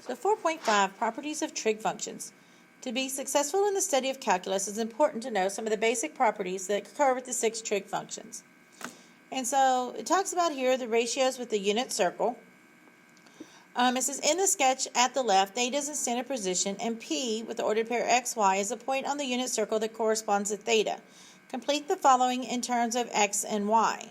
So 4.5, properties of trig functions. To be successful in the study of calculus, it's important to know some of the basic properties that occur with the 6 trig functions. And so it talks about here the ratios with the unit circle. It says in the sketch at the left, theta is in standard position, and P with the ordered pair x, y is a point on the unit circle that corresponds to theta. Complete the following in terms of x and y.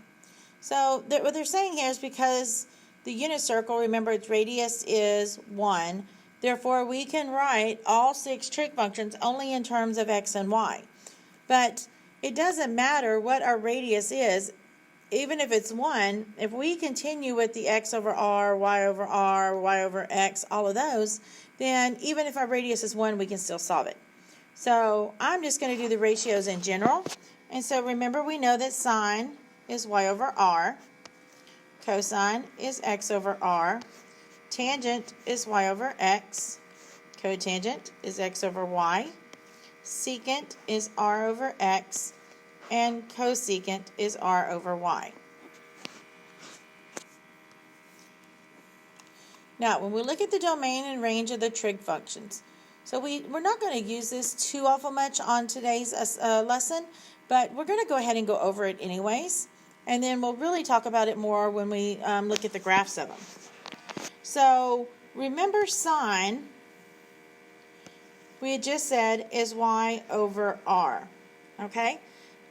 So what they're saying here is because the unit circle, remember its radius is 1, therefore we can write all 6 trig functions only in terms of x and y. But it doesn't matter what our radius is, even if it's 1, if we continue with the x over r, y over x, all of those, then even if our radius is 1, we can still solve it. So I'm just going to do the ratios in general. And so remember, we know that sine is y over r, cosine is x over r, tangent is y over x, cotangent is x over y, secant is r over x, and cosecant is r over y. Now, when we look at the domain and range of the trig functions, so we're not going to use this too awful much on today's lesson, but we're going to go ahead and go over it anyways, and then we'll really talk about it more when we look at the graphs of them. So remember, sine, we had just said, is y over r, okay?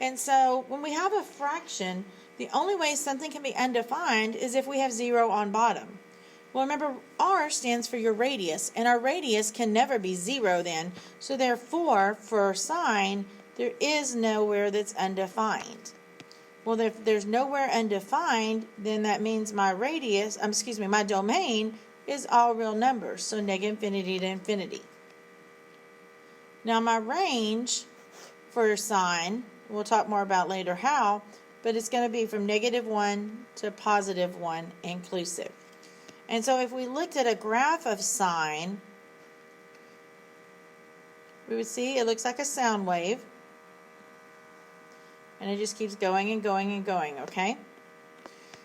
And so when we have a fraction, the only way something can be undefined is if we have 0 on bottom. Well, remember, r stands for your radius, and our radius can never be 0 then. So therefore, for sine, there is nowhere that's undefined. Well, if there's nowhere undefined, then that means my my domain is all real numbers, so negative infinity to infinity. Now my range for sine, we'll talk more about later how, but it's going to be from -1 to +1 inclusive. And so if we looked at a graph of sine, we would see it looks like a sound wave. And it just keeps going and going and going, okay?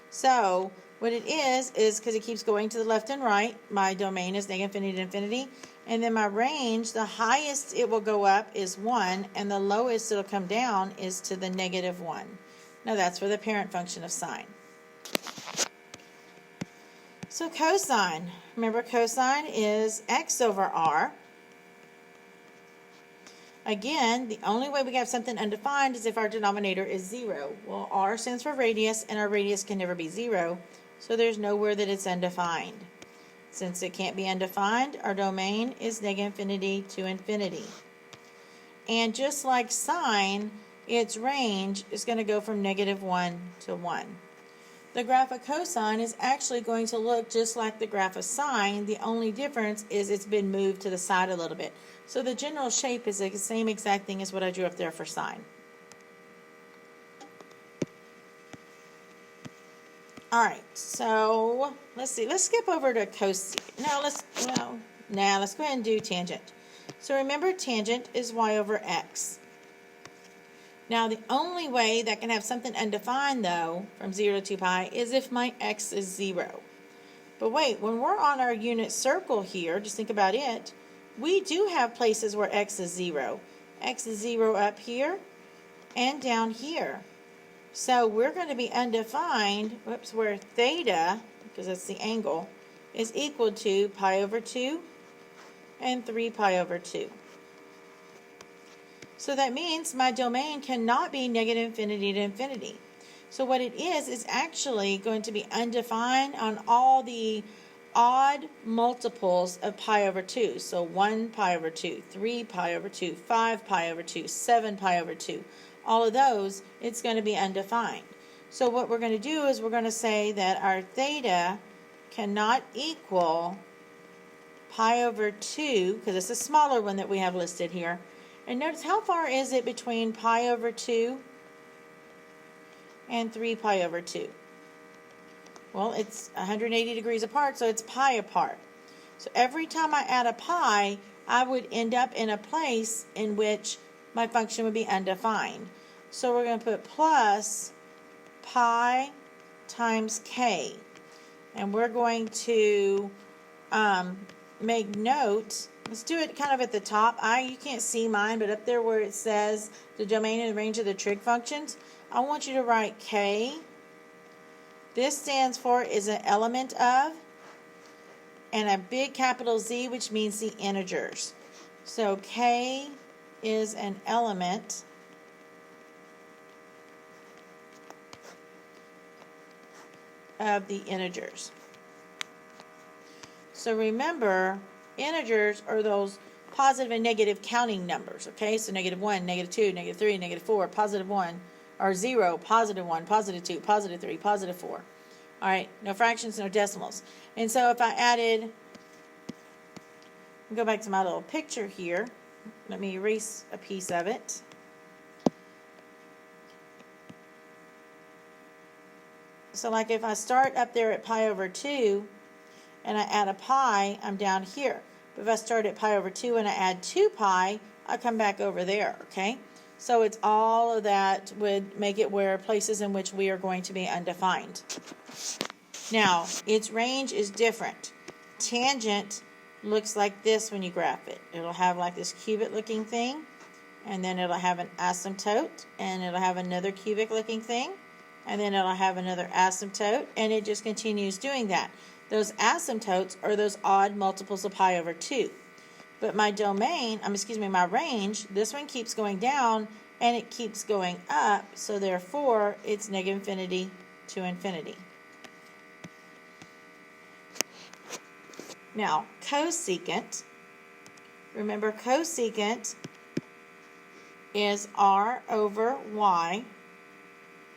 So what it is because it keeps going to the left and right, my domain is negative infinity to infinity. And then my range, the highest it will go up is 1, and the lowest it'll come down is to the -1. Now that's for the parent function of sine. So cosine, remember cosine is x over r. Again, the only way we have something undefined is if our denominator is 0. Well, r stands for radius, and our radius can never be 0, so there's nowhere that it's undefined. Since it can't be undefined, our domain is negative infinity to infinity. And just like sine, its range is going to go from -1 to 1. The graph of cosine is actually going to look just like the graph of sine. The only difference is it's been moved to the side a little bit. So the general shape is the same exact thing as what I drew up there for sine. All right, so let's see. Let's skip over to cosecant. Let's go ahead and do tangent. So remember, tangent is y over x. Now, the only way that can have something undefined, though, from 0 to 2 pi, is if my x is 0. But wait, when we're on our unit circle here, just think about it, we do have places where x is 0. X is 0 up here and down here. So we're going to be undefined, where theta, because that's the angle, is equal to pi over 2 and 3 pi over 2. So that means my domain cannot be negative infinity to infinity. So what it is actually going to be undefined on all the odd multiples of pi over 2. So 1 pi over 2, 3 pi over 2, 5 pi over 2, 7 pi over 2. All of those, it's going to be undefined. So what we're going to do is we're going to say that our theta cannot equal pi over 2, because it's a smaller one that we have listed here. And notice, how far is it between pi over 2 and 3 pi over 2? Well, it's 180 degrees apart, so it's pi apart. So every time I add a pi, I would end up in a place in which my function would be undefined. So we're going to put plus pi times k. And we're going to make note, let's do it kind of at the top. You can't see mine, but up there where it says the domain and range of the trig functions, I want you to write K. This stands for is an element of, and a big capital Z, which means the integers. So K is an element of the integers. So remember, integers are those positive and negative counting numbers, okay? So -1, -2, -3, -4, +1, or 0, +1, +2, +3, +4. All right, no fractions, no decimals. And so if I added, go back to my little picture here. Let me erase a piece of it. So like if I start up there at pi over 2 and I add a pi, I'm down here. But if I start at pi over 2 and I add 2 pi, I come back over there, okay? So it's all of that would make it where places in which we are going to be undefined. Now, its range is different. Tangent looks like this when you graph it. It'll have like this cubic looking thing, and then it'll have an asymptote, and it'll have another cubic looking thing, and then it'll have another asymptote, and it just continues doing that. Those asymptotes are those odd multiples of pi over 2. But my domain, my range, this one keeps going down, and it keeps going up, so therefore it's -infinity to infinity. Now, cosecant, remember cosecant is r over y.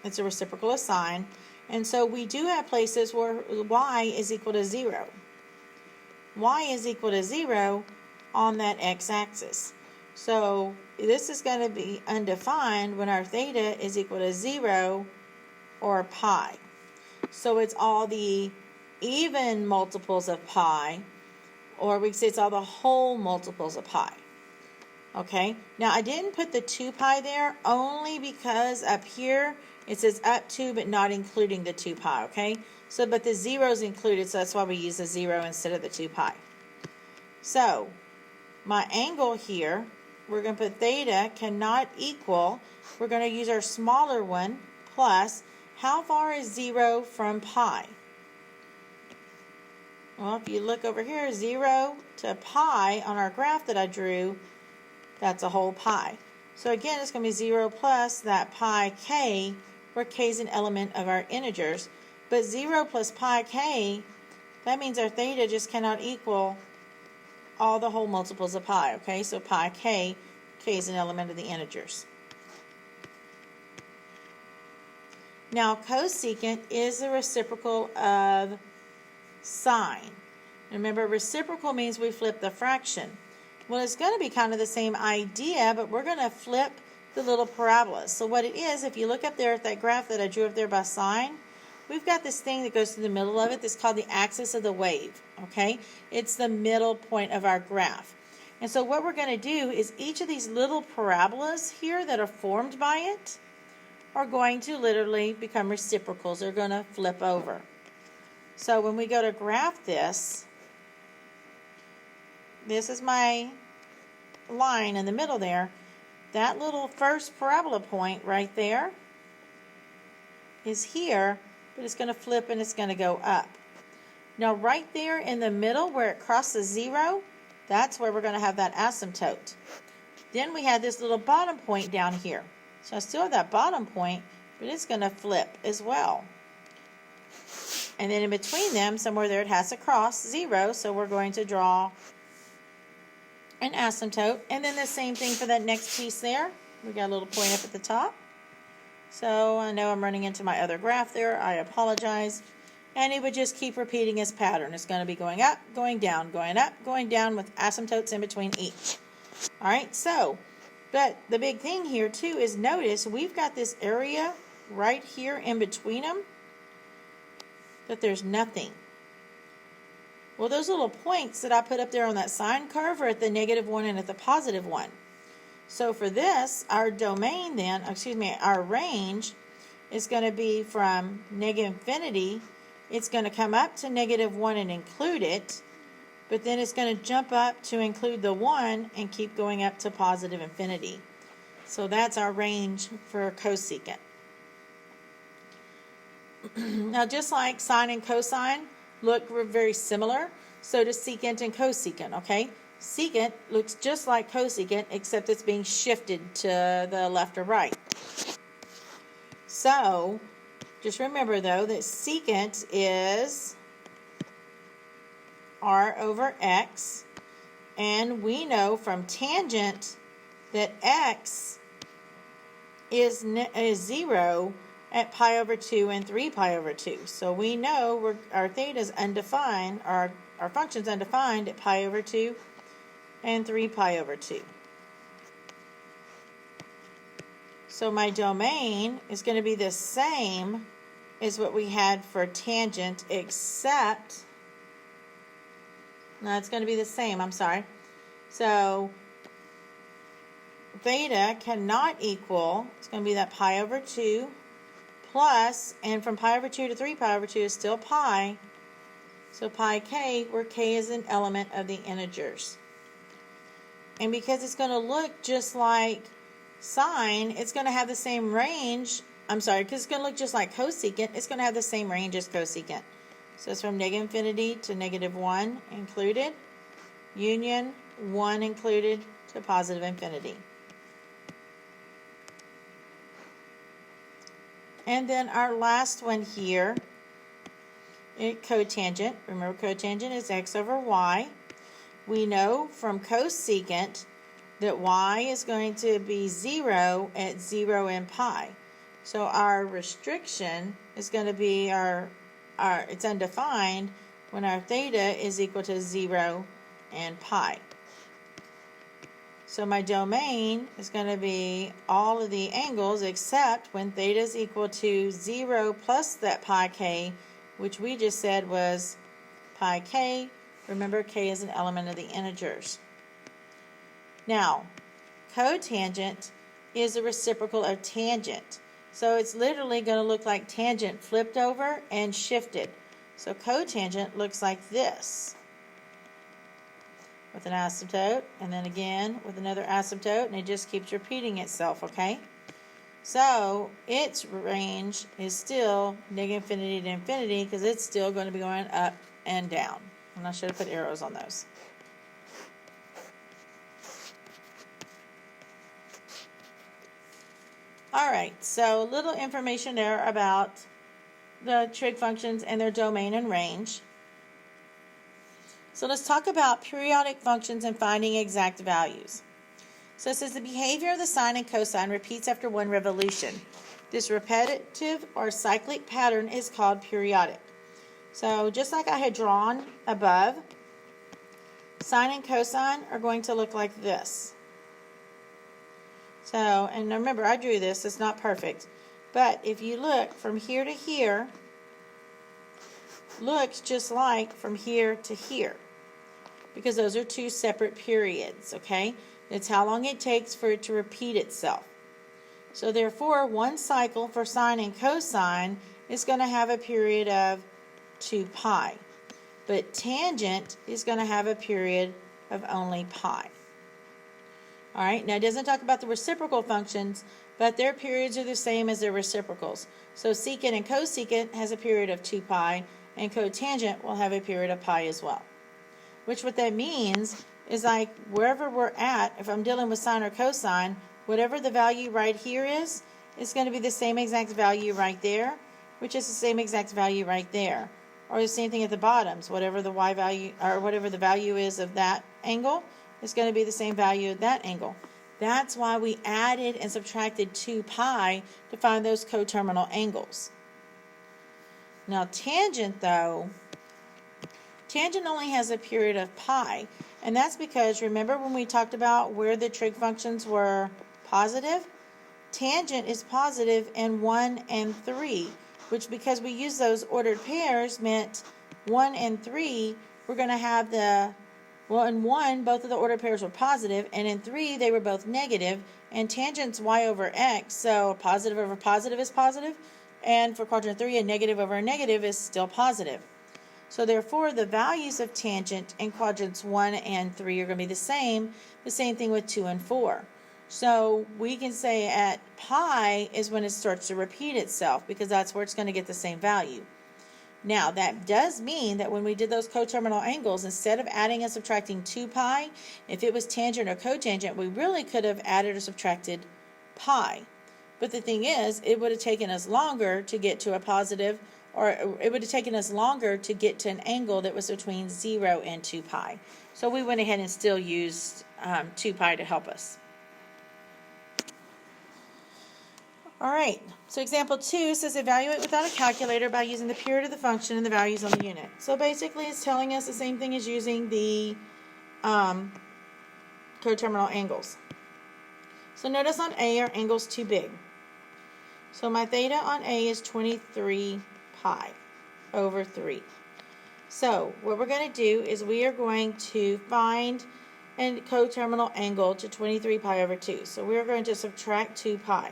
It's a reciprocal of sine. And so we do have places where y is equal to 0. Y is equal to 0 on that x-axis. So this is going to be undefined when our theta is equal to 0 or pi. So it's all the even multiples of pi, or we can say it's all the whole multiples of pi. Okay, now I didn't put the 2 pi there only because up here it says up to but not including the 2 pi, okay? So, but the 0 is included, so that's why we use the 0 instead of the 2 pi. So, my angle here, we're going to put theta cannot equal, we're going to use our smaller one, plus, how far is 0 from pi? Well, if you look over here, 0 to pi on our graph that I drew, that's a whole pi. So again, it's going to be 0 plus that pi k, where k is an element of our integers. But 0 plus pi k, that means our theta just cannot equal all the whole multiples of pi, okay? So pi k, k is an element of the integers. Now, cosecant is the reciprocal of sine. Remember, reciprocal means we flip the fraction. Well, it's going to be kind of the same idea, but we're going to flip the little parabolas. So what it is, if you look up there at that graph that I drew up there by sine, we've got this thing that goes through the middle of it that's called the axis of the wave, okay? It's the middle point of our graph. And so what we're going to do is each of these little parabolas here that are formed by it are going to literally become reciprocals. They're going to flip over. So when we go to graph this, this is my line in the middle there. That little first parabola point right there is here, but it's going to flip and it's going to go up. Now right there in the middle where it crosses 0, that's where we're going to have that asymptote. Then we have this little bottom point down here. So I still have that bottom point, but it's going to flip as well. And then in between them, somewhere there it has to cross 0, so we're going to draw an asymptote. And then the same thing for that next piece there. We got a little point up at the top. So I know I'm running into my other graph there. I apologize. And it would just keep repeating its pattern. It's going to be going up, going down, going up, going down with asymptotes in between each. All right, so, but the big thing here too is notice we've got this area right here in between them that there's nothing. Well, those little points that I put up there on that sine curve are at the -1 and at the +1. So for this, our domain then, our range is going to be from -infinity. It's going to come up to -1 and include it. but then it's going to jump up to include the 1 and keep going up to positive infinity. So that's our range for cosecant. Now, just like sine and cosine look very similar, so does secant and cosecant, okay? Secant looks just like cosecant, except it's being shifted to the left or right. So, just remember, though, that secant is r over x, and we know from tangent that x is 0 at pi over 2 and 3 pi over 2. So we know our theta is undefined, our function's undefined at pi over 2 and 3 pi over 2. So my domain is going to be the same as what we had for tangent, except, no, it's going to be the same, I'm sorry. So theta cannot equal, it's going to be that pi over 2 plus, and from pi over 2 to 3 pi over 2 is still pi, so pi k, where k is an element of the integers. And because it's going to look just like sine, it's going to have the same range, because it's going to look just like cosecant, it's going to have the same range as cosecant. So it's from negative infinity to negative 1 included, union 1 included to positive infinity. And then our last one here, cotangent. Remember, cotangent is x over y. We know from cosecant that y is going to be 0 at 0 and pi. So our restriction is going to be it's undefined when our theta is equal to 0 and pi. So my domain is going to be all of the angles except when theta is equal to 0 plus that pi k, which we just said was pi k. Remember, k is an element of the integers. Now, cotangent is a reciprocal of tangent. So it's literally going to look like tangent flipped over and shifted. So cotangent looks like this, with an asymptote, and then again with another asymptote, and it just keeps repeating itself, okay? So its range is still negative infinity to infinity, because it's still going to be going up and down. And I should have put arrows on those. Alright, so a little information there about the trig functions and their domain and range. So let's talk about periodic functions and finding exact values. So it says the behavior of the sine and cosine repeats after one revolution. This repetitive or cyclic pattern is called periodic. So just like I had drawn above, sine and cosine are going to look like this. So, and remember, I drew this, it's not perfect. But if you look from here to here, looks just like from here to here, because those are two separate periods, okay? It's how long it takes for it to repeat itself. So therefore, one cycle for sine and cosine is going to have a period of 2 pi. But tangent is going to have a period of only pi. All right, now it doesn't talk about the reciprocal functions, but their periods are the same as their reciprocals. So secant and cosecant has a period of 2 pi, and cotangent will have a period of pi as well. Which what that means is, like, wherever we're at, if I'm dealing with sine or cosine, whatever the value right here is going to be the same exact value right there, which is the same exact value right there. Or the same thing at the bottoms, whatever the y value, or whatever the value is of that angle, is going to be the same value at that angle. That's why we added and subtracted 2 pi to find those coterminal angles. Now tangent, though, tangent only has a period of pi, and that's because, remember when we talked about where the trig functions were positive? Tangent is positive in 1 and 3, which, because we use those ordered pairs, meant 1 and 3, we're going to have well, in 1, both of the ordered pairs were positive, and in 3, they were both negative, and tangent's y over x, so positive over positive is positive, and for quadrant 3, a negative over a negative is still positive. So therefore, the values of tangent in quadrants 1 and 3 are going to be the same. The same thing with 2 and 4. So we can say at pi is when it starts to repeat itself, because that's where it's going to get the same value. Now, that does mean that when we did those coterminal angles, instead of adding and subtracting 2 pi, if it was tangent or cotangent, we really could have added or subtracted pi. But the thing is, it would have taken us longer to get to a positive, or it would have taken us longer to get to an angle that was between 0 and 2 pi. So we went ahead and still used 2 pi to help us. All right, so example 2 says evaluate without a calculator by using the period of the function and the values on the unit. So basically it's telling us the same thing as using the coterminal angles. So notice on A our angle's too big. So my theta on A is 23 pi over 3. So what we're going to do is we are going to find a coterminal angle to 23 pi over 2. So we're going to subtract 2 pi.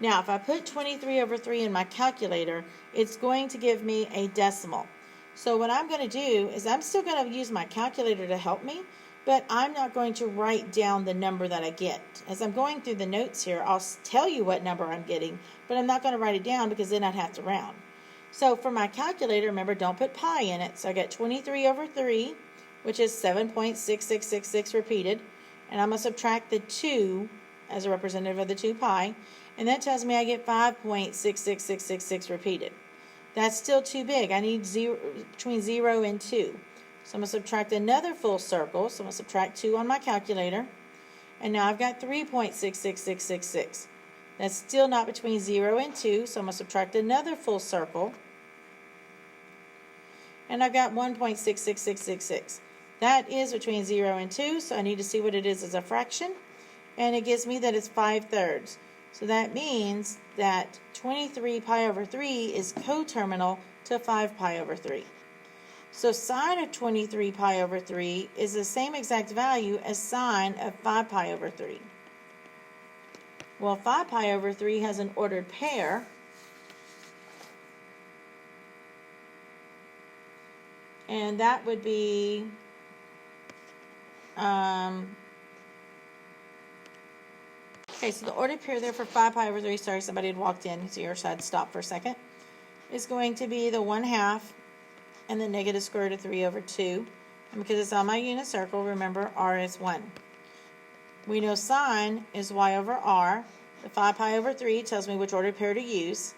Now, if I put 23 over 3 in my calculator, it's going to give me a decimal. So what I'm going to do is I'm still going to use my calculator to help me, but I'm not going to write down the number that I get. As I'm going through the notes here, I'll tell you what number I'm getting, but I'm not going to write it down because then I'd have to round. So for my calculator, remember, don't put pi in it. So I get 23 over 3, which is 7.6666 repeated, and I'm going to subtract the 2 as a representative of the 2 pi, and that tells me I get 5.66666 repeated. That's still too big. I need between 0 and 2. So I'm going to subtract another full circle. So I'm going to subtract 2 on my calculator. And now I've got 3.66666. That's still not between 0 and 2. So I'm going to subtract another full circle. And I've got 1.66666. That is between 0 and 2. So I need to see what it is as a fraction. And it gives me that it's 5/3. So that means that 23 pi over 3 is coterminal to 5 pi over 3. So sine of 23 pi over 3 is the same exact value as sine of 5 pi over 3. Well, 5 pi over 3 has an ordered pair. And that would be okay, so the ordered pair there for 5 pi over 3, sorry, somebody had walked in here, so I had to stop for a second, is going to be the 1/2 and the negative square root of 3 over 2. And because it's on my unit circle, remember, r is 1. We know sine is y over r. The 5 pi over 3 tells me which ordered pair to use.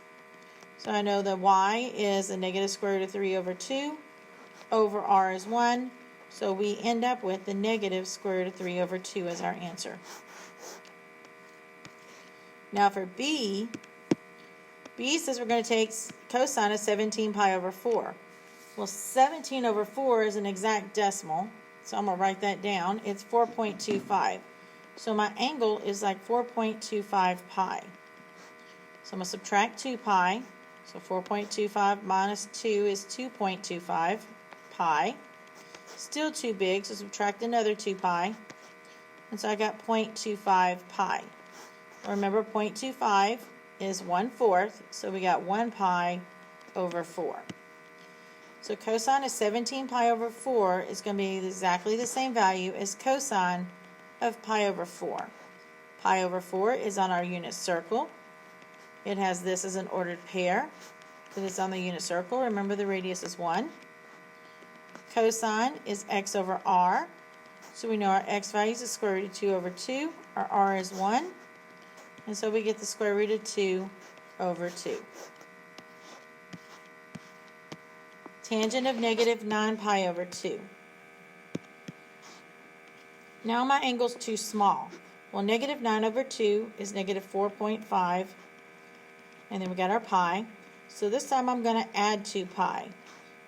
So I know that y is the negative square root of 3 over 2 over r is 1. So we end up with the negative square root of 3 over 2 as our answer. Now for B says we're going to take cosine of 17 pi over 4. Well, 17 over 4 is an exact decimal, so I'm going to write that down. It's 4.25. So my angle is like 4.25 pi. So I'm going to subtract 2 pi. So 4.25 minus 2 is 2.25 pi. Still too big, so subtract another 2 pi. And so I got 0.25 pi. Remember, 0.25 is 1/4, so we got 1 pi over 4. So cosine of 17 pi over 4 is going to be exactly the same value as cosine of pi over 4. Pi over 4 is on our unit circle. It has this as an ordered pair, because it's on the unit circle. Remember, the radius is 1. Cosine is x over r. So we know our x value is the square root of 2 over 2. Our r is 1. And so we get the square root of 2 over 2. Tangent of negative 9 pi over 2. Now my angle's too small. Well, negative 9 over 2 is negative 4.5. And then we got our pi. So this time I'm going to add 2 pi.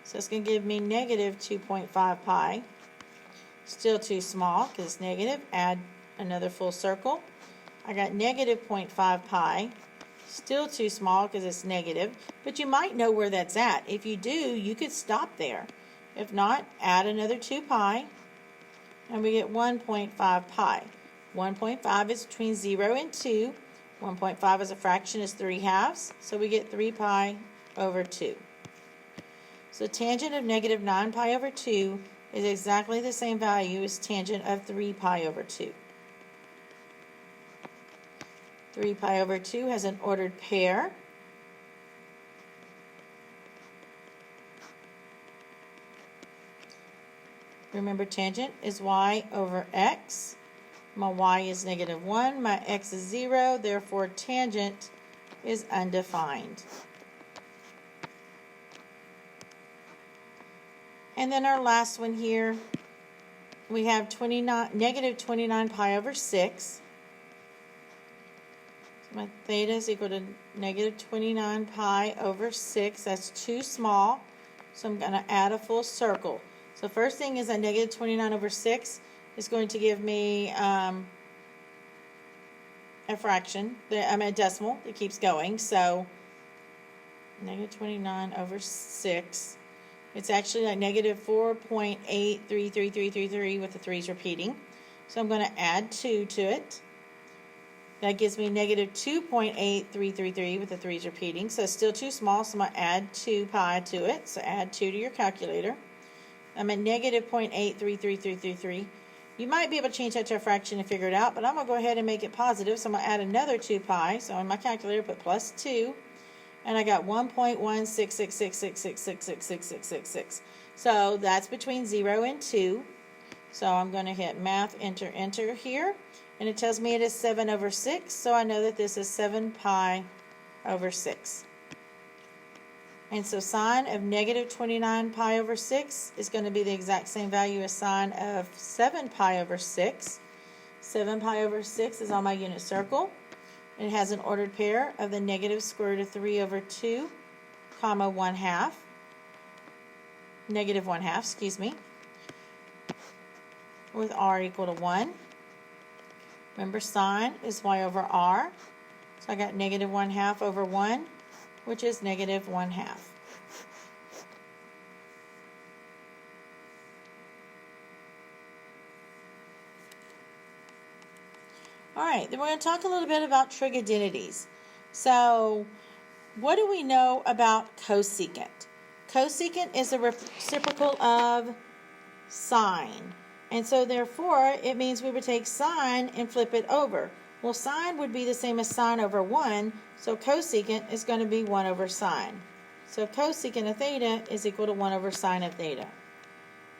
So it's going to give me negative 2.5 pi. Still too small because it's negative. Add another full circle. I got negative 0.5 pi. Still too small because it's negative. But you might know where that's at. If you do, you could stop there. If not, add another 2 pi. And we get 1.5 pi. 1.5 is between 0 and 2. 1.5 as a fraction is 3/2. So we get 3 pi over 2. So tangent of negative 9 pi over 2 is exactly the same value as tangent of 3 pi over 2. 3 pi over 2 has an ordered pair. Remember, tangent is y over x. My y is negative 1. My x is 0. Therefore, tangent is undefined. And then our last one here, we have negative 29 pi over 6. So my theta is equal to negative 29 pi over 6. That's too small, so I'm going to add a full circle. So first thing is that negative 29 over 6 is going to give me a fraction, a decimal that keeps going. So negative 29 over 6. It's actually like negative 4.833333 with the 3's repeating. So I'm going to add 2 to it. That gives me negative 2.8333 with the 3's repeating. So it's still too small, so I'm going to add 2 pi to it. So add 2 to your calculator. I'm at negative 0.833333. You might be able to change that to a fraction and figure it out, but I'm going to go ahead and make it positive. So I'm going to add another 2 pi. So on my calculator, put plus 2. And I got 1.16666666666. So that's between 0 and 2. So I'm going to hit math, enter, enter here. And it tells me it is 7 over 6. So I know that this is 7 pi over 6. And so sine of negative 29 pi over 6 is going to be the exact same value as sine of 7 pi over 6. 7 pi over 6 is on my unit circle. It has an ordered pair of the negative square root of 3 over 2, comma 1/2. Negative 1/2, excuse me. With r equal to 1. Remember, sine is y over r. So I got negative 1/2 over 1, which is negative 1/2. All right, then we're going to talk a little bit about trig identities. So, what do we know about cosecant? Cosecant is the reciprocal of sine. And so, therefore, it means we would take sine and flip it over. Well, sine would be the same as sine over 1, so cosecant is going to be 1 over sine. So cosecant of theta is equal to 1 over sine of theta.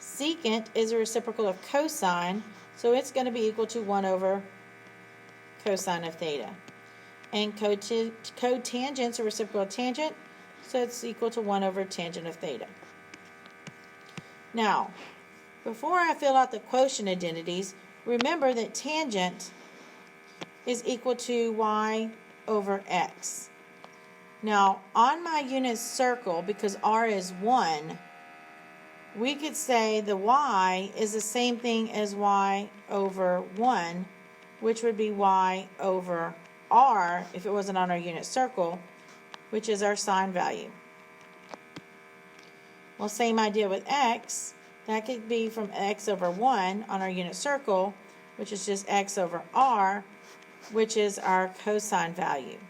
Secant is a reciprocal of cosine, so it's going to be equal to 1 over cosine of theta. And cotangent's a reciprocal of tangent, so it's equal to 1 over tangent of theta. Now, before I fill out the quotient identities, remember that tangent is equal to y over x. Now, on my unit circle, because r is 1, we could say the y is the same thing as y over 1, which would be y over r if it wasn't on our unit circle, which is our sine value. Well, same idea with x. That could be from x over 1 on our unit circle, which is just x over r, which is our cosine value.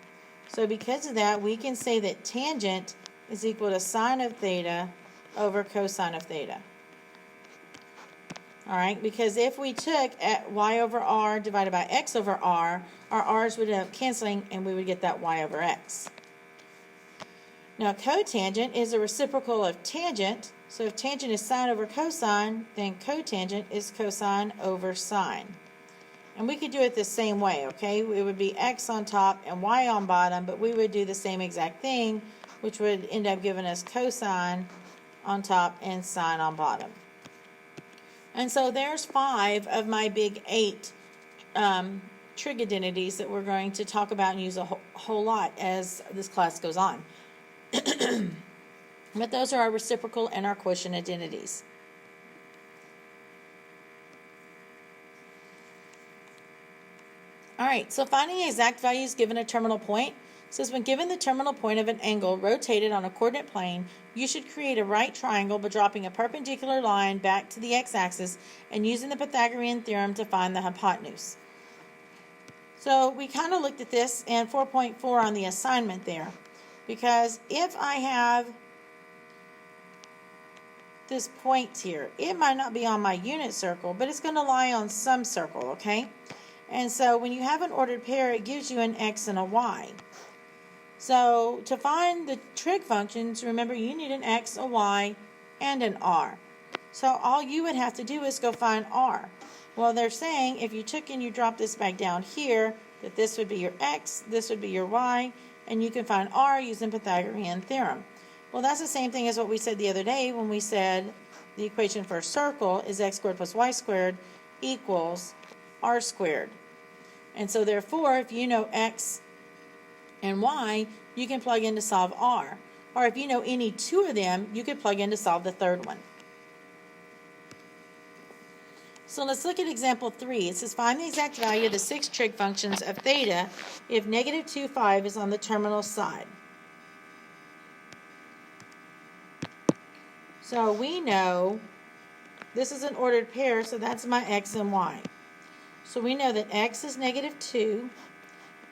So because of that, we can say that tangent is equal to sine of theta over cosine of theta. All right, because if we took y over r divided by x over r, our r's would end up canceling and we would get that y over x. Now, cotangent is a reciprocal of tangent. So if tangent is sine over cosine, then cotangent is cosine over sine. And we could do it the same way, okay? It would be x on top and y on bottom, but we would do the same exact thing, which would end up giving us cosine on top and sine on bottom. And so there's 5 of my big 8 trig identities that we're going to talk about and use a whole lot as this class goes on. But those are our reciprocal and our quotient identities. All right, so finding the exact values given a terminal point says when given the terminal point of an angle rotated on a coordinate plane, you should create a right triangle by dropping a perpendicular line back to the x-axis and using the Pythagorean theorem to find the hypotenuse. So we kind of looked at this in 4.4 on the assignment there, because if I have this point here. It might not be on my unit circle, but it's going to lie on some circle, okay? And so when you have an ordered pair, it gives you an x and a y. So to find the trig functions, remember you need an x, a y, and an r. So all you would have to do is go find r. Well, they're saying if you took and you dropped this back down here, that this would be your x, this would be your y, and you can find r using Pythagorean theorem. Well, that's the same thing as what we said the other day when we said the equation for a circle is x squared plus y squared equals r squared. And so therefore, if you know x and y, you can plug in to solve r. Or if you know any two of them, you could plug in to solve the third one. So let's look at example 3. It says find the exact value of the 6 trig functions of theta if negative 2, 5 is on the terminal side. So we know this is an ordered pair, so that's my x and y. So we know that x is negative 2.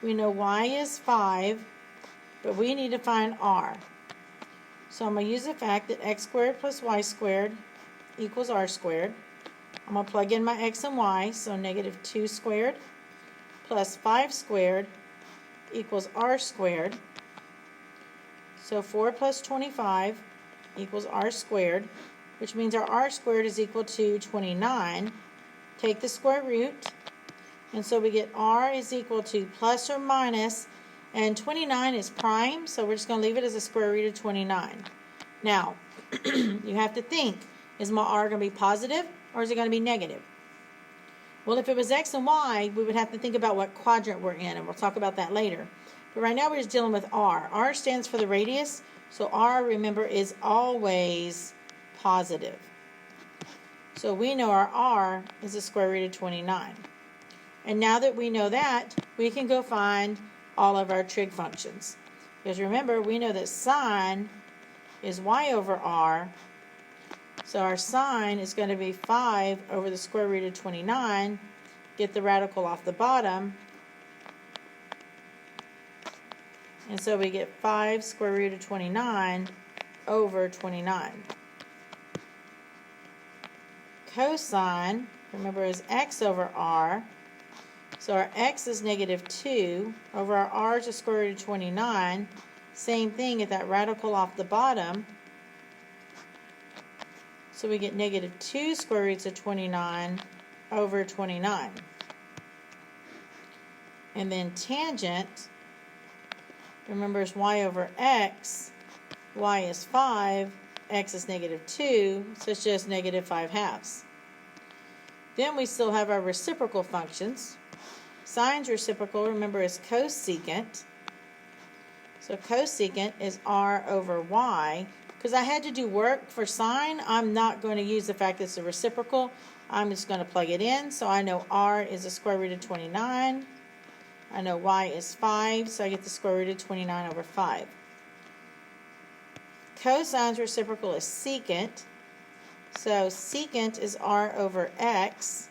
We know y is 5, but we need to find r. So I'm going to use the fact that x squared plus y squared equals r squared. I'm going to plug in my x and y, so negative 2 squared plus 5 squared equals r squared. So 4 plus 25 equals r squared, which means our r squared is equal to 29. Take the square root, and so we get r is equal to plus or minus, and 29 is prime, so we're just going to leave it as a square root of 29. Now, you have to think, is my r going to be positive or is it going to be negative? Well, if it was x and y, we would have to think about what quadrant we're in, and we'll talk about that later. But right now we're just dealing with r. R stands for the radius, so r, remember, is always positive. So we know our r is the square root of 29. And now that we know that, we can go find all of our trig functions. Because remember, we know that sine is y over r. So our sine is going to be 5 over the square root of 29. Get the radical off the bottom. And so we get 5 square root of 29 over 29. Cosine, remember, is x over r. So our x is negative 2 over our r is the square root of 29. Same thing, get that radical off the bottom. So we get negative 2 square roots of 29 over 29. And then tangent, remember, is y over x. Y is 5, x is negative 2, so it's just negative 5 halves. Then we still have our reciprocal functions. Sine's reciprocal, remember, is cosecant. So cosecant is r over y. Because I had to do work for sine, I'm not going to use the fact that it's a reciprocal. I'm just going to plug it in. So I know r is the square root of 29. I know y is 5, so I get the square root of 29 over 5. Cosine's reciprocal is secant. So secant is r over x.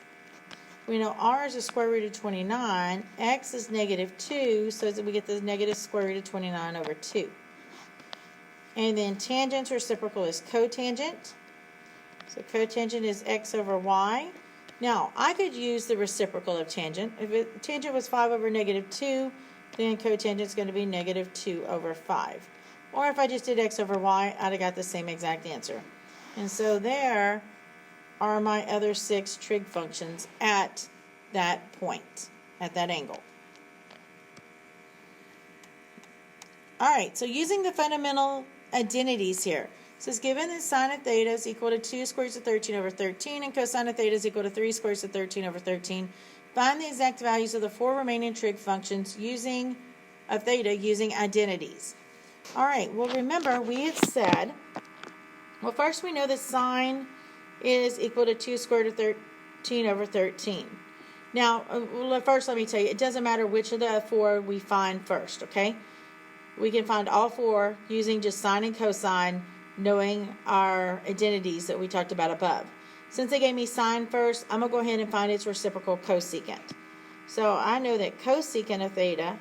We know r is the square root of 29. X is negative 2, so we get the negative square root of 29 over 2. And then tangent's reciprocal is cotangent. So cotangent is x over y. Now, I could use the reciprocal of tangent. If tangent was 5 over negative 2, then cotangent is going to be negative 2 over 5. Or if I just did x over y, I'd have got the same exact answer. And so there are my other 6 trig functions at that point, at that angle. All right, so using the fundamental identities here. It says given that sine of theta is equal to 2 square roots of 13 over 13 and cosine of theta is equal to 3 square roots of 13 over 13, find the exact values of the 4 remaining trig functions of theta using identities. All right, well, remember we had said, well, first we know that sine is equal to 2 square root of 13 over 13. Now, first let me tell you, it doesn't matter which of the 4 we find first, okay? We can find all 4 using just sine and cosine, knowing our identities that we talked about above. Since they gave me sine first, I'm going to go ahead and find its reciprocal cosecant. So I know that cosecant of theta,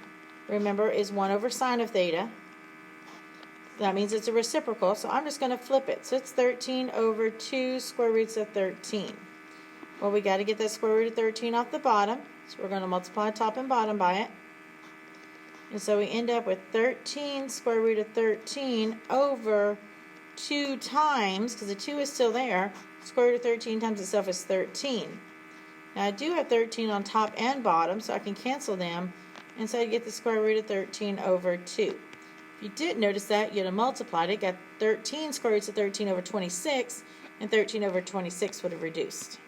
remember, is 1 over sine of theta. That means it's a reciprocal, so I'm just going to flip it. So it's 13 over 2 square roots of 13. Well, we got to get that square root of 13 off the bottom, so we're going to multiply top and bottom by it. And so we end up with 13 square root of 13 over 2 times, because the 2 is still there, square root of 13 times itself is 13. Now I do have 13 on top and bottom, so I can cancel them, and so I get the square root of 13 over 2. If you did notice that, you'd have multiplied it, got 13 square roots of 13 over 26, and 13 over 26 would have reduced.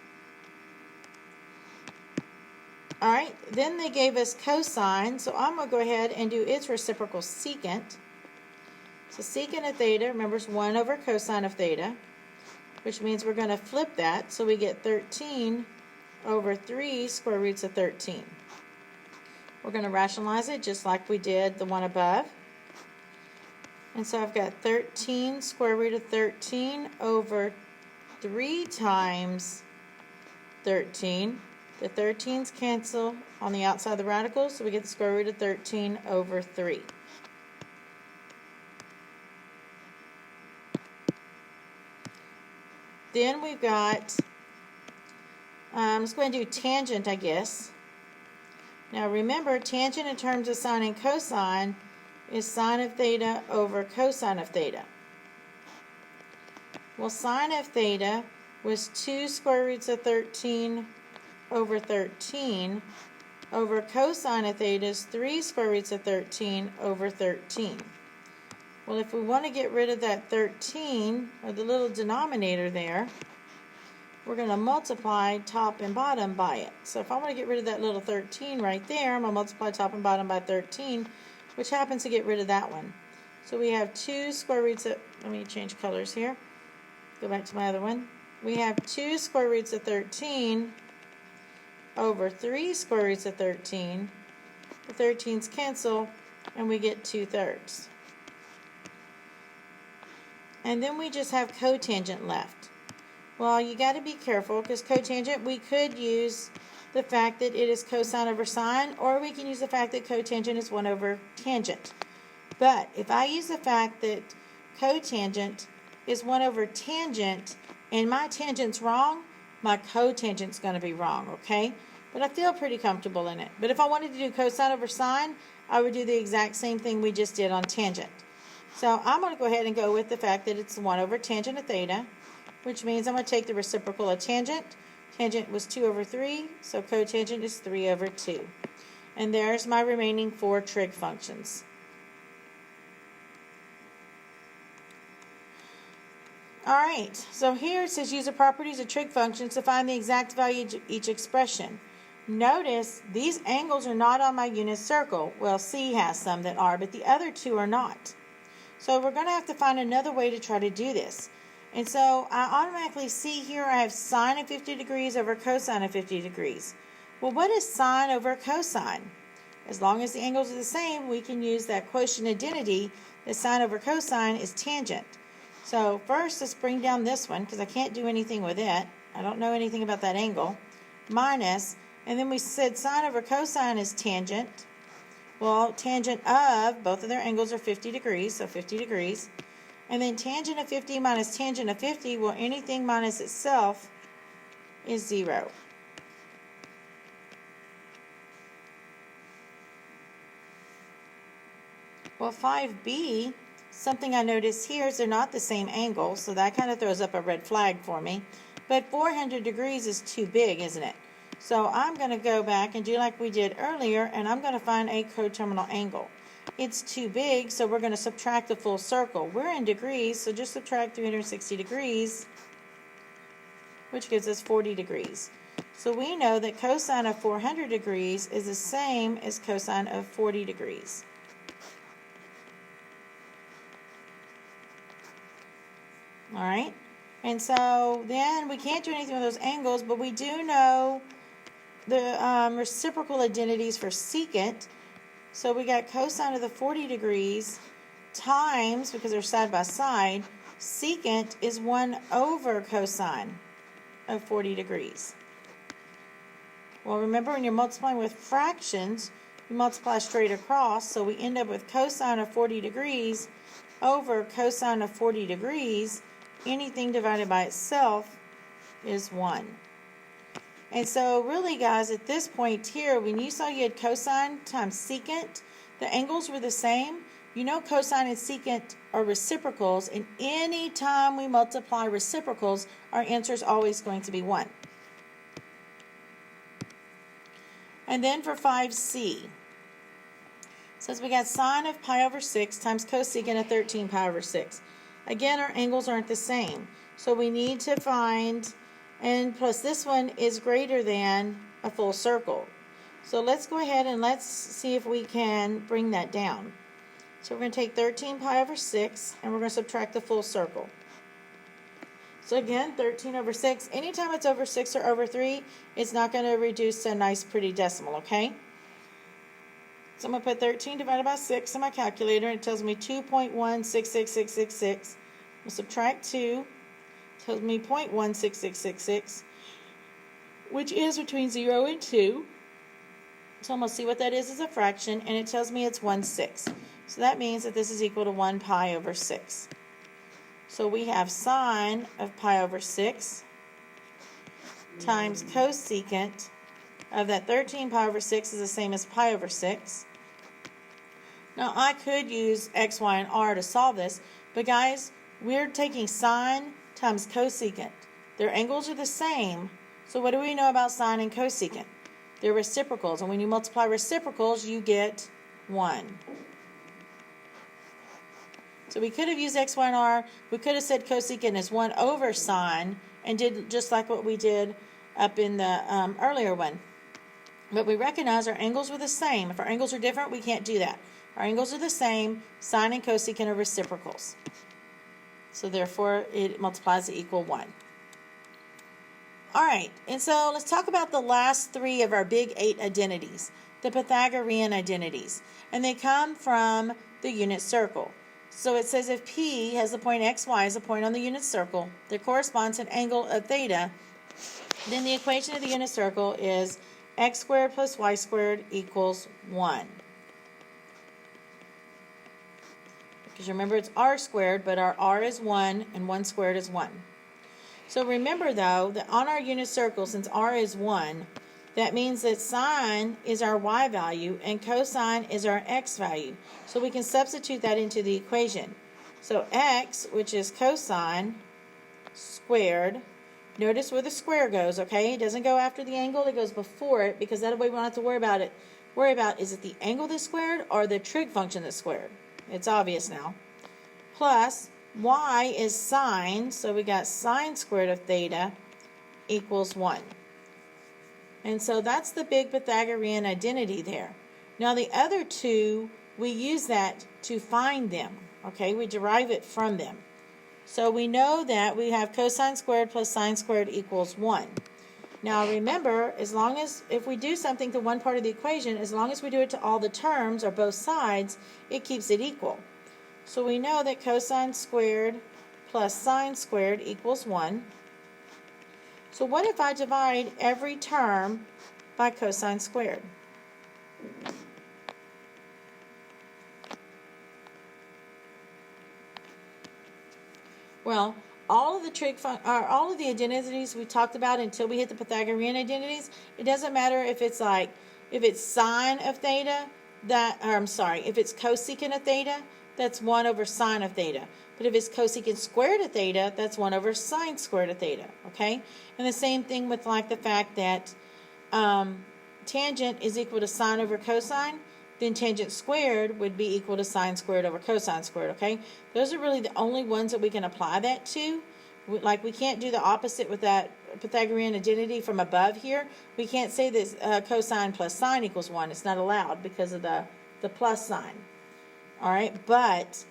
Alright, then they gave us cosine, so I'm going to go ahead and do its reciprocal secant. So secant of theta, remember, is 1 over cosine of theta, which means we're going to flip that, so we get 13 over 3 square roots of 13. We're going to rationalize it just like we did the one above. And so I've got 13 square root of 13 over 3 times 13. The 13's cancel on the outside of the radicals, so we get the square root of 13 over 3. Then we've got, let's go ahead and do tangent, I guess. Now remember, tangent in terms of sine and cosine is sine of theta over cosine of theta. Well, sine of theta was 2 square roots of 13 over 13 over cosine of theta is 3 square roots of 13 over 13. Well, if we want to get rid of that 13, or the little denominator there, we're going to multiply top and bottom by it. So if I want to get rid of that little 13 right there, I'm going to multiply top and bottom by 13, which happens to get rid of that one. So we have 2 square roots of, let me change colors here, go back to my other one. We have 2 square roots of 13 over 3 square roots of 13. The 13's cancel, and we get 2/3. And then we just have cotangent left. Well, you got to be careful, because cotangent, we could use the fact that it is cosine over sine, or we can use the fact that cotangent is 1 over tangent. But if I use the fact that cotangent is 1 over tangent, and my tangent's wrong, my cotangent's going to be wrong, okay? But I feel pretty comfortable in it. But if I wanted to do cosine over sine, I would do the exact same thing we just did on tangent. So I'm going to go ahead and go with the fact that it's 1 over tangent of theta, which means I'm going to take the reciprocal of tangent. Tangent was 2 over 3, so cotangent is 3 over 2. And there's my remaining 4 trig functions. Alright, so here it says use the properties of trig functions to find the exact value of each expression. Notice these angles are not on my unit circle. Well, C has some that are, but the other 2 are not. So we're going to have to find another way to try to do this. And so I automatically see here I have sine of 50 degrees over cosine of 50 degrees. Well, what is sine over cosine? As long as the angles are the same, we can use that quotient identity that sine over cosine is tangent. So first, let's bring down this one, because I can't do anything with it. I don't know anything about that angle. Minus, and then we said sine over cosine is tangent. Well, tangent of, both of their angles are 50 degrees, so 50 degrees. And then tangent of 50 minus tangent of 50, well, anything minus itself is 0. Well, 5b, something I notice here is they're not the same angle, so that kind of throws up a red flag for me. But 400 degrees is too big, isn't it? So I'm going to go back and do like we did earlier, and I'm going to find a coterminal angle. It's too big, so we're going to subtract the full circle. We're in degrees, so just subtract 360 degrees, which gives us 40 degrees. So we know that cosine of 400 degrees is the same as cosine of 40 degrees. All right, and so then we can't do anything with those angles, but we do know the reciprocal identities for secant. So we got cosine of the 40 degrees times, because they're side by side, secant is 1 over cosine of 40 degrees. Well, remember when you're multiplying with fractions, you multiply straight across, so we end up with cosine of 40 degrees over cosine of 40 degrees, anything divided by itself is 1. And so really, guys, at this point here, when you saw you had cosine times secant, the angles were the same. You know cosine and secant are reciprocals, and any time we multiply reciprocals, our answer is always going to be 1. And then for 5c, says we got sine of pi over 6 times cosecant of 13 pi over 6. Again, our angles aren't the same. So we need to find, and plus this one is greater than a full circle. So let's go ahead and let's see if we can bring that down. So we're going to take 13 pi over 6, and we're going to subtract the full circle. So again, 13 over 6. Anytime it's over 6 or over 3, it's not going to reduce to a nice pretty decimal, okay? So I'm going to put 13 divided by 6 in my calculator, and it tells me 2.166666. We'll subtract 2. It tells me 0.16666, which is between 0 and 2. So I'm going to see what that is as a fraction, and it tells me it's 1/6. So that means that this is equal to 1 pi over 6. So we have sine of pi over 6 times cosecant of that 13 pi over 6 is the same as pi over 6. Now I could use x, y, and r to solve this, but guys, we're taking sine times cosecant. Their angles are the same, so what do we know about sine and cosecant? They're reciprocals, and when you multiply reciprocals, you get 1. So we could have used x, y, and r. We could have said cosecant is 1 over sine and did just like what we did up in the earlier one. But we recognize our angles were the same. If our angles are different, we can't do that. Our angles are the same. Sine and cosecant are reciprocals. So therefore, it multiplies to equal 1. All right, and so let's talk about the last 3 of our big 8 identities, the Pythagorean identities. And they come from the unit circle. So it says if P has the point xy as a point on the unit circle that corresponds to an angle of theta, then the equation of the unit circle is x squared plus y squared equals 1. Because remember it's r squared, but our r is 1 and 1 squared is 1. So remember though that on our unit circle, since r is 1, that means that sine is our y value and cosine is our x value. So we can substitute that into the equation. So x, which is cosine squared, notice where the square goes, okay? It doesn't go after the angle, it goes before it, because that way we don't have to worry about it. Worry about, is it the angle that's squared or the trig function that's squared? It's obvious now. Plus, y is sine, so we got sine squared of theta equals 1. And so that's the big Pythagorean identity there. Now the other two, we use that to find them. Okay, we derive it from them. So we know that we have cosine squared plus sine squared equals 1. Now remember, as long as, if we do something to one part of the equation, as long as we do it to all the terms or both sides, it keeps it equal. So we know that cosine squared plus sine squared equals 1. So what if I divide every term by cosine squared? Well, all of the identities we talked about until we hit the Pythagorean identities, it doesn't matter if it's sine of theta, if it's cosecant of theta, that's 1 over sine of theta. But if it's cosecant squared of theta, that's 1 over sine squared of theta, okay? And the same thing with like the fact that tangent is equal to sine over cosine, then tangent squared would be equal to sine squared over cosine squared, okay? Those are really the only ones that we can apply that to. Like we can't do the opposite with that Pythagorean identity from above here. We can't say that cosine plus sine equals 1. It's not allowed because of the plus sign. All right, but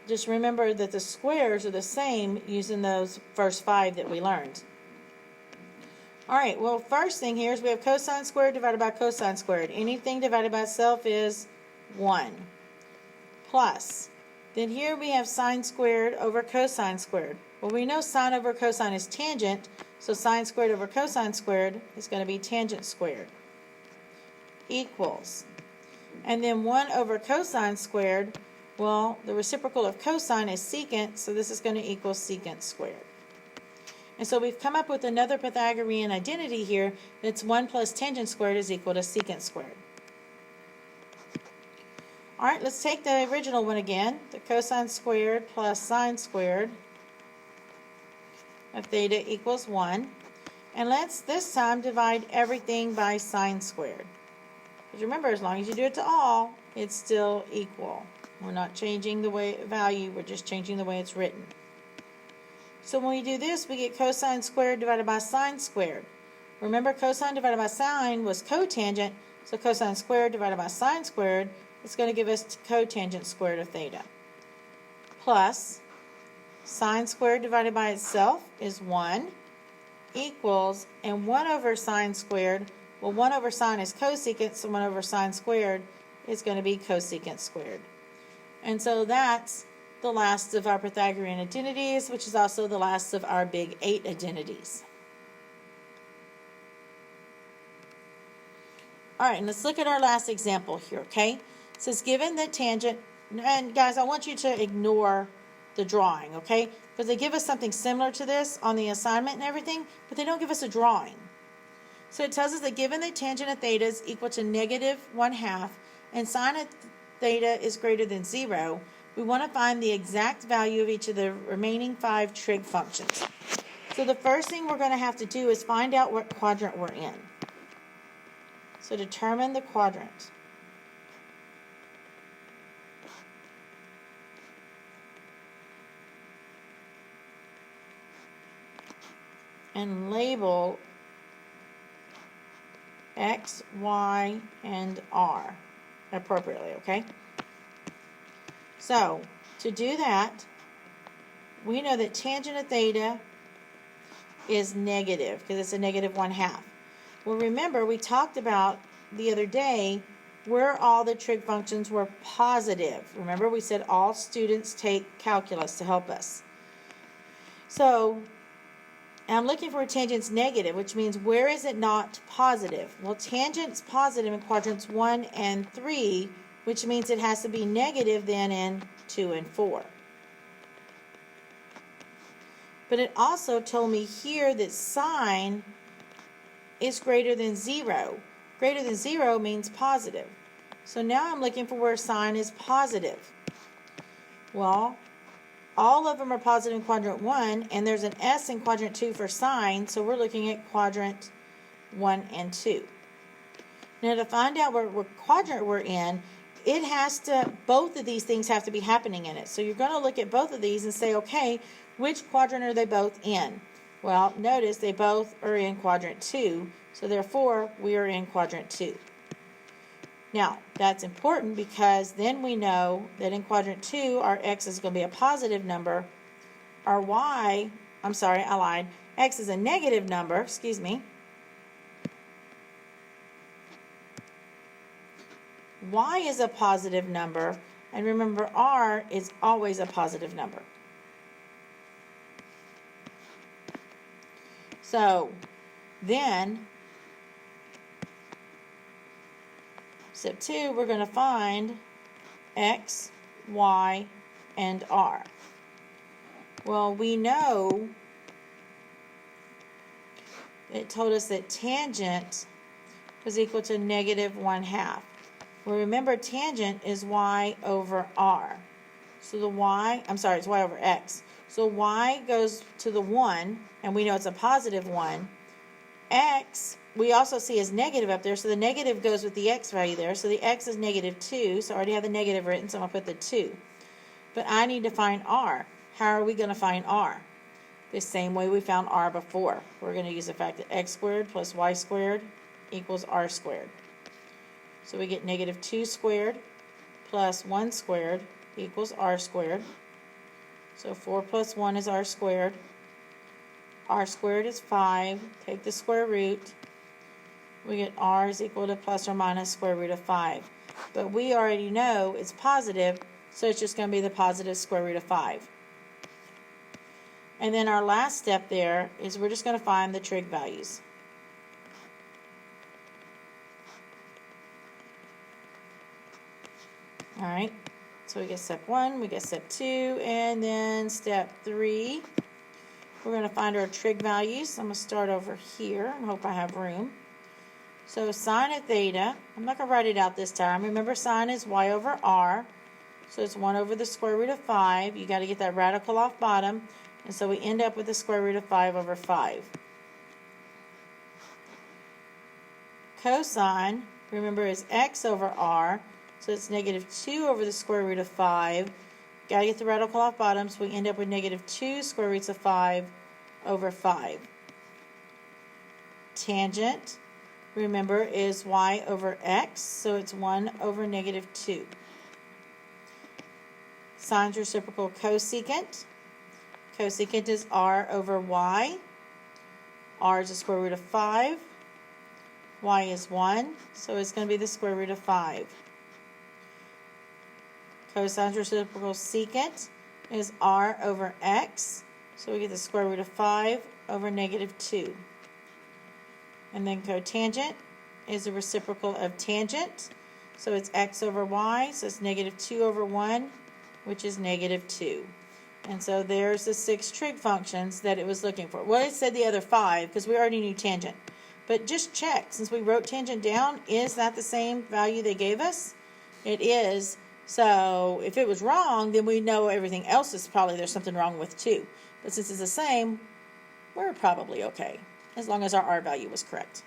just remember that the squares are the same using those first 5 that we learned. All right, well, first thing here is we have cosine squared divided by cosine squared. Anything divided by itself is 1. Plus, then here we have sine squared over cosine squared. Well, we know sine over cosine is tangent, so sine squared over cosine squared is going to be tangent squared. Equals. And then 1 over cosine squared, Well, the reciprocal of cosine is secant, so this is going to equal secant squared. And so we've come up with another Pythagorean identity here that's 1 plus tangent squared is equal to secant squared. All right, let's take the original one again, the cosine squared plus sine squared of theta equals 1. And let's this time divide everything by sine squared. Because remember, as long as you do it to all, it's still equal. We're not changing the value, we're just changing the way it's written. So when we do this, we get cosine squared divided by sine squared. Remember, cosine divided by sine was cotangent, so cosine squared divided by sine squared is going to give us cotangent squared of theta. Plus, sine squared divided by itself is 1 equals, and 1 over sine squared, well, 1 over sine is cosecant, so 1 over sine squared is going to be cosecant squared. And so that's the last of our Pythagorean identities, which is also the last of our big 8 identities. All right, and let's look at our last example here, okay? It says, given that tangent, and guys, I want you to ignore the drawing, okay? Because they give us something similar to this on the assignment and everything, but they don't give us a drawing. So it tells us that given that tangent of theta is equal to negative 1/2 and sine of theta is greater than 0, we want to find the exact value of each of the remaining 5 trig functions. So the first thing we're going to have to do is find out what quadrant we're in. So determine the quadrant. And label X, Y, and R appropriately, okay? So, to do that, we know that tangent of theta is negative, because it's a negative 1/2. Well, remember, we talked about the other day where all the trig functions were positive. Remember, we said all students take calculus to help us. So, I'm looking for a tangent's negative, which means where is it not positive? Well, tangent's positive in quadrants 1 and 3, which means it has to be negative then in 2 and 4. But it also told me here that sine is greater than 0. Greater than 0 means positive. So now I'm looking for where sine is positive. Well, all of them are positive in quadrant 1, and there's an S in quadrant 2 for sine, so we're looking at quadrant 1 and 2. Now to find out what quadrant we're in, both of these things have to be happening in it. So you're going to look at both of these and say, okay, which quadrant are they both in? Well, notice they both are in quadrant 2, so therefore we are in quadrant 2. Now, that's important because then we know that in quadrant 2, our x is going to be a positive number. Our y, I'm sorry, I lied. X is a negative number, Y is a positive number, and remember R is always a positive number. So, then, step 2, we're going to find X, Y, and R. Well, we know it told us that tangent was equal to negative 1/2. Well, remember, tangent is y over r. So it's y over x. So y goes to the 1, and we know it's a positive 1. X, we also see is negative up there, so the negative goes with the x value there. So the x is negative 2, so I already have the negative written, so I'm going to put the 2. But I need to find r. How are we going to find r? The same way we found r before. We're going to use the fact that x squared plus y squared equals r squared. So we get negative 2 squared plus 1 squared equals r squared. So 4 plus 1 is r squared. R squared is 5. Take the square root. We get r is equal to plus or minus square root of 5. But we already know it's positive, so it's just going to be the positive square root of 5. And then our last step there is we're just going to find the trig values. Alright, So we get step 1, we get step 2, and then step 3. We're going to find our trig values. I'm going to start over here and hope I have room. So sine of theta, I'm not going to write it out this time. Remember, sine is y over r. So it's 1 over the square root of 5. You got to get that radical off bottom. And so we end up with the square root of 5 over 5. Cosine, remember, is x over r. So it's negative 2 over the square root of 5. Got to get the radical off bottom, so we end up with negative 2 square roots of 5 over 5. Tangent, remember, is y over x. So it's 1 over negative 2. Sine's reciprocal cosecant. Cosecant is r over y. R is the square root of 5. Y is 1, so it's going to be the square root of 5. Cosine's reciprocal secant is r over x, so we get the square root of 5 over negative 2. And then cotangent is the reciprocal of tangent, so it's x over y, so it's negative 2 over 1, which is negative 2. And so there's the 6 trig functions that it was looking for. Well, it said the other 5 because we already knew tangent. But just check, since we wrote tangent down, is that the same value they gave us? It is. So if it was wrong, then we know everything else is probably there's something wrong with too. But since it's the same, we're probably okay, as long as our R value was correct.